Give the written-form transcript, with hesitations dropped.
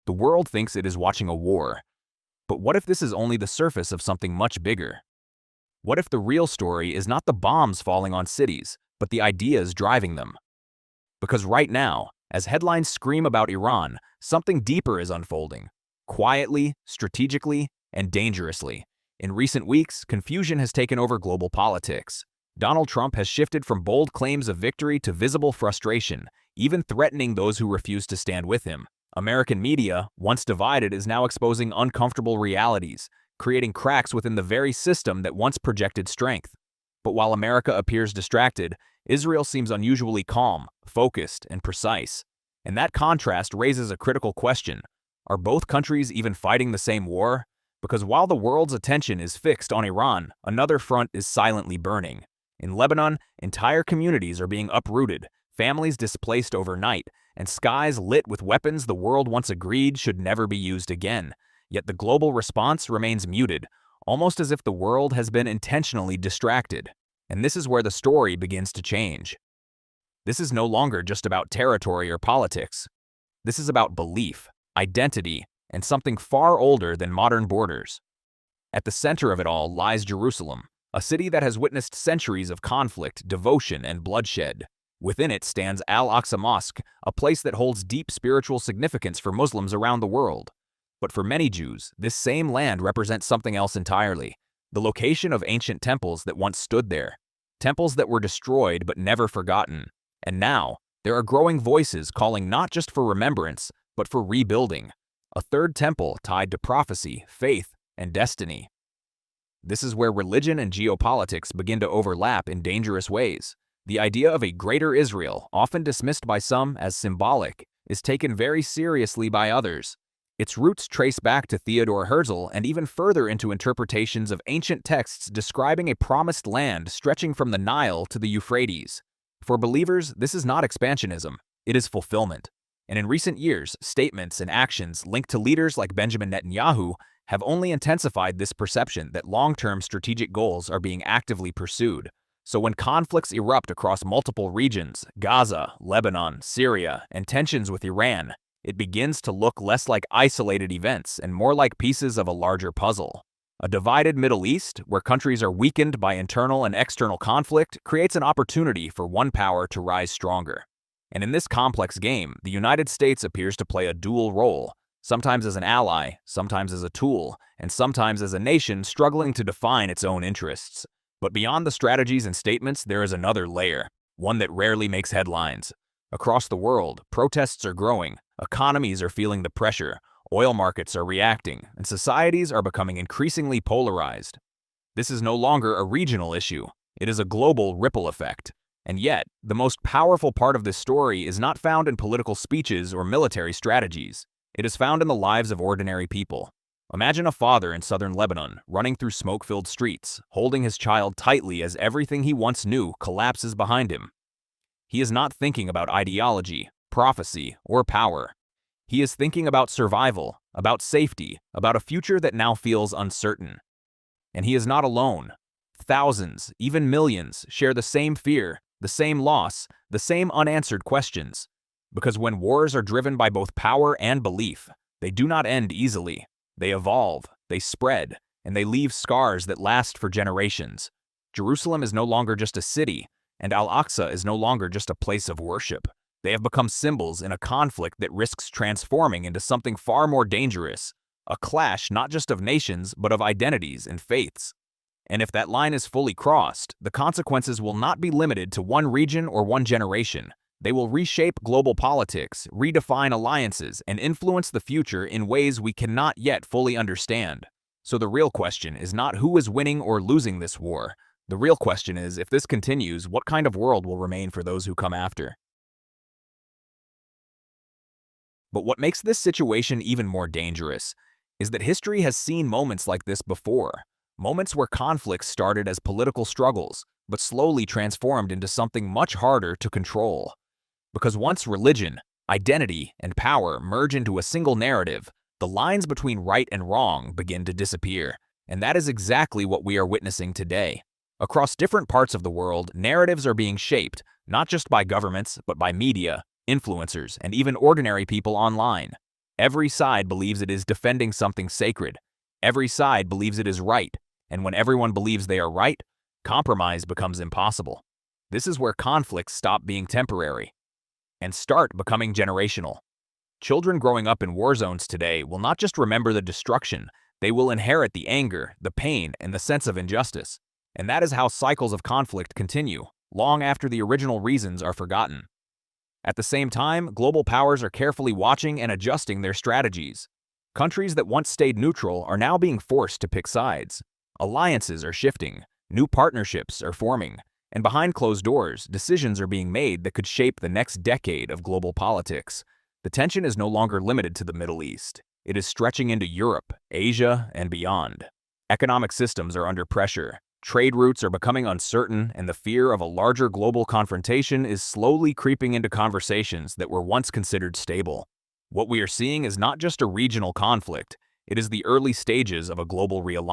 The world thinks it is watching a war. But what if this is only the surface of something much bigger? What if the real story is not the bombs falling on cities, but the ideas driving them? Because right now, as headlines scream about Iran, something deeper is unfolding. Quietly, strategically, and dangerously. In recent weeks, confusion has taken over global politics. Donald Trump has shifted from bold claims of victory to visible frustration, even threatening those who refuse to stand with him. American media, once divided, is now exposing uncomfortable realities, creating cracks within the very system that once projected strength. But while America appears distracted, Israel seems unusually calm, focused, and precise. And that contrast raises a critical question. Are both countries even fighting the same war? Because while the world's attention is fixed on Iran, another front is silently burning. In Lebanon, entire communities are being uprooted, families displaced overnight, and skies lit with weapons the world once agreed should never be used again. Yet the global response remains muted, almost as if the world has been intentionally distracted. And this is where the story begins to change. This is no longer just about territory or politics. This is about belief, identity, and something far older than modern borders. At the center of it all lies Jerusalem, a city that has witnessed centuries of conflict, devotion, and bloodshed. Within it stands Al-Aqsa Mosque, a place that holds deep spiritual significance for Muslims around the world. But for many Jews, this same land represents something else entirely: the location of ancient temples that once stood there. Temples that were destroyed but never forgotten. And now, there are growing voices calling not just for remembrance, but for rebuilding. A third temple tied to prophecy, faith, and destiny. This is where religion and geopolitics begin to overlap in dangerous ways. The idea of a greater Israel, often dismissed by some as symbolic, is taken very seriously by others. Its roots trace back to Theodor Herzl and even further into interpretations of ancient texts describing a promised land stretching from the Nile to the Euphrates. For believers, this is not expansionism, it is fulfillment. And in recent years, statements and actions linked to leaders like Benjamin Netanyahu have only intensified this perception that long-term strategic goals are being actively pursued. So when conflicts erupt across multiple regions, Gaza, Lebanon, Syria, and tensions with Iran, it begins to look less like isolated events and more like pieces of a larger puzzle. A divided Middle East, where countries are weakened by internal and external conflict, creates an opportunity for one power to rise stronger. And in this complex game, the United States appears to play a dual role, sometimes as an ally, sometimes as a tool, and sometimes as a nation struggling to define its own interests. But beyond the strategies and statements, there is another layer, one that rarely makes headlines. Across the world, protests are growing, economies are feeling the pressure, oil markets are reacting, and societies are becoming increasingly polarized. This is no longer a regional issue, it is a global ripple effect. And yet, the most powerful part of this story is not found in political speeches or military strategies. It is found in the lives of ordinary people. Imagine a father in southern Lebanon running through smoke-filled streets, holding his child tightly as everything he once knew collapses behind him. He is not thinking about ideology, prophecy, or power. He is thinking about survival, about safety, about a future that now feels uncertain. And he is not alone. Thousands, even millions, share the same fear, the same loss, the same unanswered questions. Because when wars are driven by both power and belief, they do not end easily. They evolve, they spread, and they leave scars that last for generations. Jerusalem is no longer just a city, and Al-Aqsa is no longer just a place of worship. They have become symbols in a conflict that risks transforming into something far more dangerous, a clash not just of nations, but of identities and faiths. And if that line is fully crossed, the consequences will not be limited to one region or one generation. They will reshape global politics, redefine alliances, and influence the future in ways we cannot yet fully understand. So the real question is not who is winning or losing this war. The real question is, if this continues, what kind of world will remain for those who come after? But what makes this situation even more dangerous is that history has seen moments like this before. Moments where conflicts started as political struggles, but slowly transformed into something much harder to control. Because once religion, identity, and power merge into a single narrative, the lines between right and wrong begin to disappear. And that is exactly what we are witnessing today. Across different parts of the world, narratives are being shaped, not just by governments, but by media, influencers, and even ordinary people online. Every side believes it is defending something sacred. Every side believes it is right, and when everyone believes they are right, compromise becomes impossible. This is where conflicts stop being temporary and start becoming generational. Children growing up in war zones today will not just remember the destruction, they will inherit the anger, the pain, and the sense of injustice. And that is how cycles of conflict continue, long after the original reasons are forgotten. At the same time, global powers are carefully watching and adjusting their strategies. Countries that once stayed neutral are now being forced to pick sides. Alliances are shifting, new partnerships are forming, and behind closed doors, decisions are being made that could shape the next decade of global politics. The tension is no longer limited to the Middle East. It is stretching into Europe, Asia, and beyond. Economic systems are under pressure. Trade routes are becoming uncertain, and the fear of a larger global confrontation is slowly creeping into conversations that were once considered stable. What we are seeing is not just a regional conflict, it is the early stages of a global realignment.